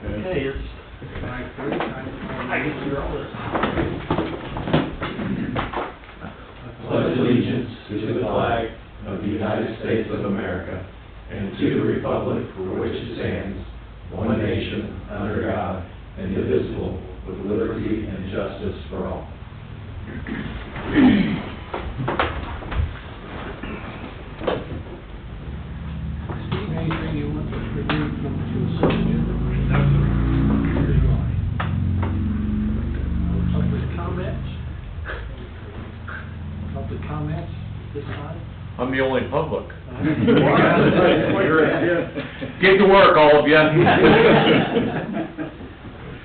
Okay, it's 5:30. I can hear all this. Pledge allegiance to the flag of the United States of America and to the republic for which it stands, one nation, under God, indivisible, with liberty and justice for all. Steve, anything you want us to do to assist you? No, sir. Public comments? Public comments this time? I'm the only public. You're Get to work, all of you.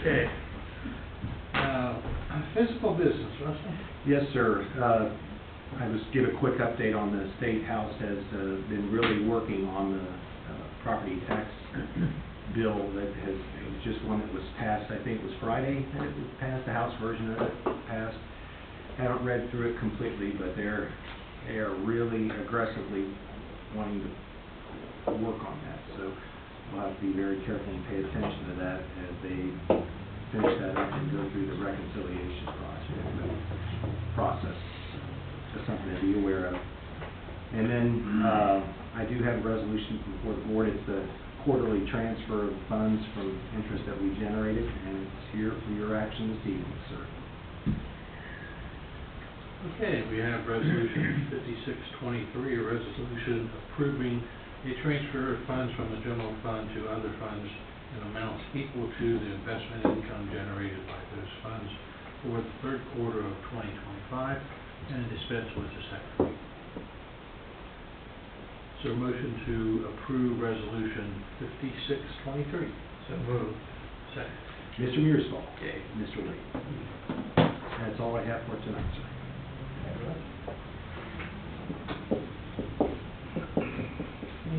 Okay. Physical business, Russell? Yes, sir. I just give a quick update on the State House has been really working on the property tax bill that has, it was just one that was passed, I think it was Friday, that it was passed, the House version of it passed. Haven't read through it completely, but they are really aggressively wanting to work on that. So we'll have to be very careful and pay attention to that as they finish that up and go through the reconciliation process. Just something to be aware of. And then I do have a resolution before the board. It's the quarterly transfer of funds from interest that we generated, and it's here for your action this evening, sir. Okay, we have resolution 5623, a resolution approving a transfer of funds from the general fund to other funds in amounts equal to the investment income generated by those funds for the third quarter of 2025, and dispense with the second reading. So motion to approve resolution 5623. So moved. Second. Mr. Mearsfall. Okay. Mr. Lee. That's all I have for tonight, sir.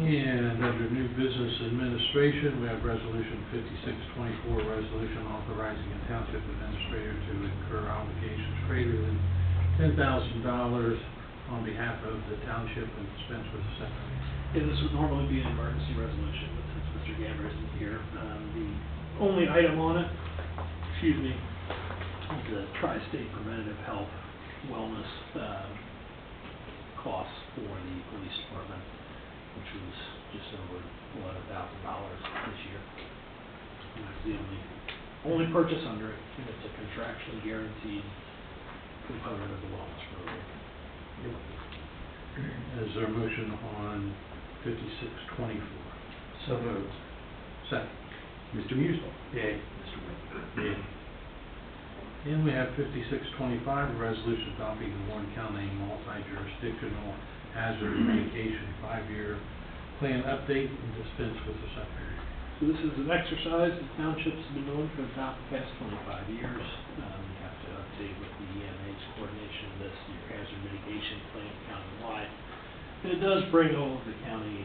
And under new business administration, we have resolution 5624, resolution authorizing a township administrator to incur obligations greater than $10,000 on behalf of the township and dispense with the second reading. Yeah, this would normally be an emergency resolution, but since Mr. Gamber isn't here, the only item on it, is the Tri-State Preventative Health Wellness costs for the police department, which was just over $11,000 this year. And that's the only purchase under it, and it's a contractually guaranteed component of the wellness program. Is there a motion on 5624? So moved. Second. Mr. Mearsfall. Yay. Mr. Lee. Yeah. And we have 5625, a resolution adopting the Warren County multi-jurisdictional hazard mitigation 5-year plan update and dispense with the second reading. So this is an exercise the township's been doing for the past 25 years. We have to update with the EMA's coordination of this year hazard mitigation plan countywide. And it does bring all of the county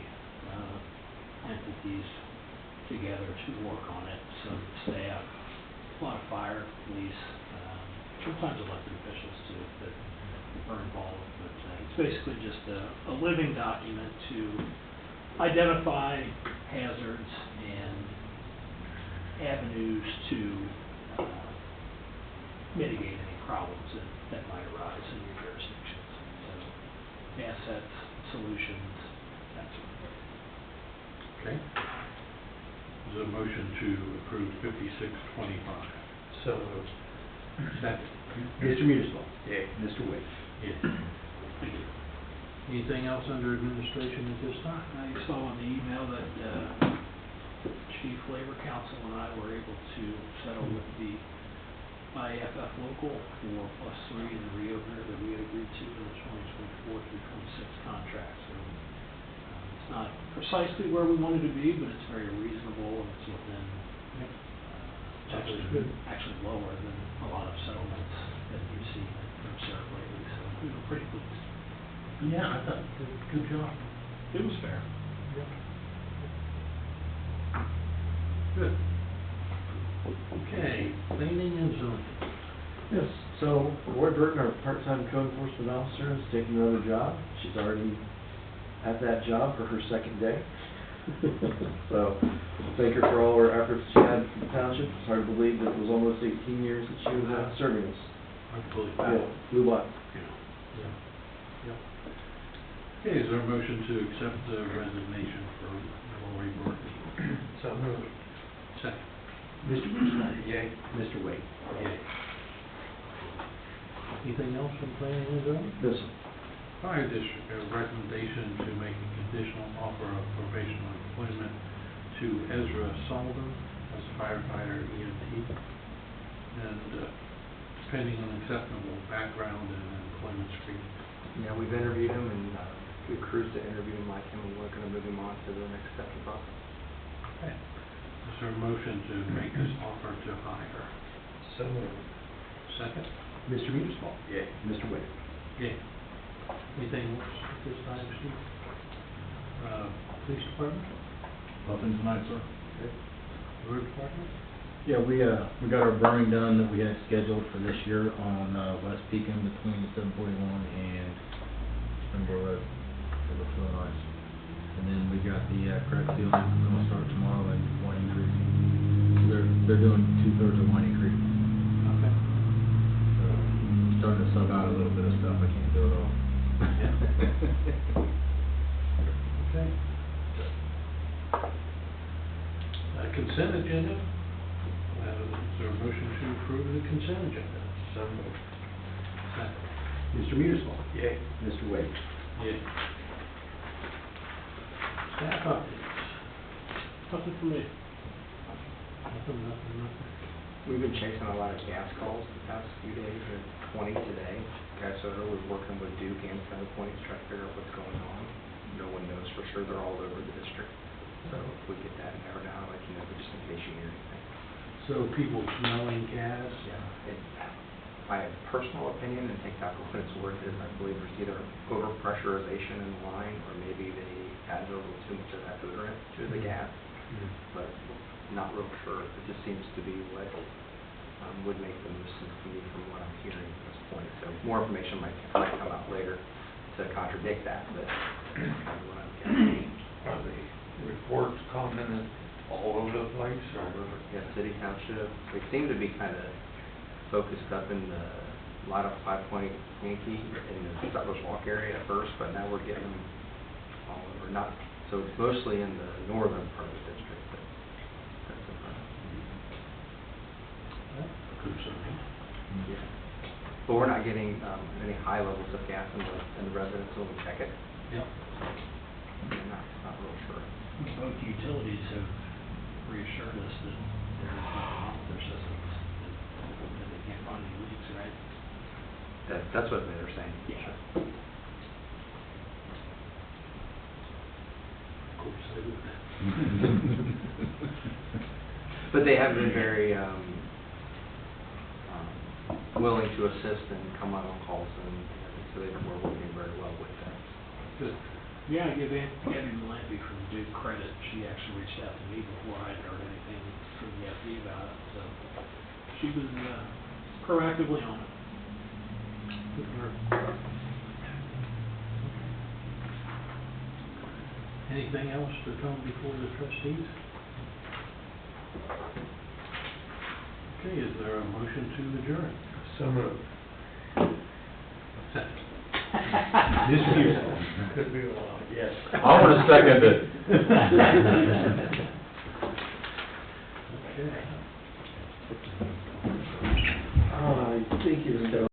entities together to work on it. Some staff, a lot of fire, police, sometimes elected officials too that are involved. But it's basically just a living document to identify hazards and avenues to mitigate any problems that might arise in your jurisdictions. So assets, solutions, that sort of thing. Okay. Is there a motion to approve 5625? So moved. Second. Mr. Mearsfall. Yay. Mr. Lee. Yes. Thank you. Anything else under administration at this time? I saw in the email that Chief Labor Council and I were able to settle with the IFF local for +3 in the reopener that we had agreed to in the 2024 through 26 contract. So it's not precisely where we wanted to be, but it's very reasonable and it's within actually lower than a lot of settlements that we've seen from CERC lately. So we were pretty pleased. Yeah, I thought, good job. It was fair. Good. Okay, planning and zoning. Yes, so Roy Burton, our part-time code enforcement officer, is taking another job. She's already at that job for her second day. So, thank her for all her efforts she had for the township. It's hard to believe that it was almost 18 years that she was serving us. Unbelievable. Yeah, flew by. Yeah. Okay, is there a motion to accept the resignation for Lori Burton? So moved. Second. Mr. Bruce? Yay. Mr. Wade? Yay. Anything else from planning and zoning? This, Fire district, a recommendation to make a conditional offer of probational employment to Ezra Sullivan as firefighter EMT, and pending an acceptable background and employment screening. Yeah, we've interviewed him and we cruised to interview him like him, and we're gonna move him on to the next step of the process. Okay. Is there a motion to make this offer to hire? so moved. Second? Mr. Mearsclaw? Yay. Mr. Wade? Yay. Anything else at this time, Steve? Police department? Nothing tonight, sir. Road department? Yeah, we got our burning done that we had scheduled for this year on, West Pekin between 741 and Springboro Road. It looks really nice. And then we got the, crack sealing, gonna start tomorrow at Whiting Creek. So they're doing 2/3 of Whiting Creek. Okay. So, starting to sub out a little bit of stuff, I can't do it all. Okay. Consent agenda? Is there a motion to approve the consent agenda? So moved. Second. Mr. Mearsclaw? Yay. Mr. Wade? Yay. Staff updates? Nothing for me. Nothing. We've been chasing a lot of gas calls the past few days, and 20 today. Guy Soto was working with Duke and Center Point to try to figure out what's going on. No one knows for sure, they're all over the district. So if we get that narrowed down, I'll let you know, but just in case you hear anything. So people smelling gas? Yeah, my personal opinion, and take that for what it's worth, is I believe there's either overpressurization in the line, or maybe they added a little too much of that odorant to the gas, but not real sure. It just seems to be what would make the most sense to me from what I'm hearing at this point. So more information might come out later to contradict that, but that's kind of what I'm guessing. Are the reports commented all over the place, or? Yeah, city, township, they seem to be kind of focused up in the Light of 5 Point Yankee in the Settlers Walk area at first, but now we're getting them all over. Not, so it's mostly in the northern part of the district, but that's a yeah. But we're not getting any high levels of gas in the residence when we check it. Yep. I'm not real sure. Both utilities have reassured us that there is nothing wrong with their systems, and they can't find any leaks, right? That's what they're saying. Yeah. Of course they would. But they have been very willing to assist and come out on calls, and so we're working very well with that. Good. Yeah, I give Abby Malampy from Duke credit. She actually reached out to me before I had heard anything from the FD about it, so she was proactively on it. Good work. Anything else to come before the trustees? Okay, is there a motion to adjourn? So moved. Second. Mr. Mearsclaw? Could be a while, yes. I want to second it. Okay. I think you're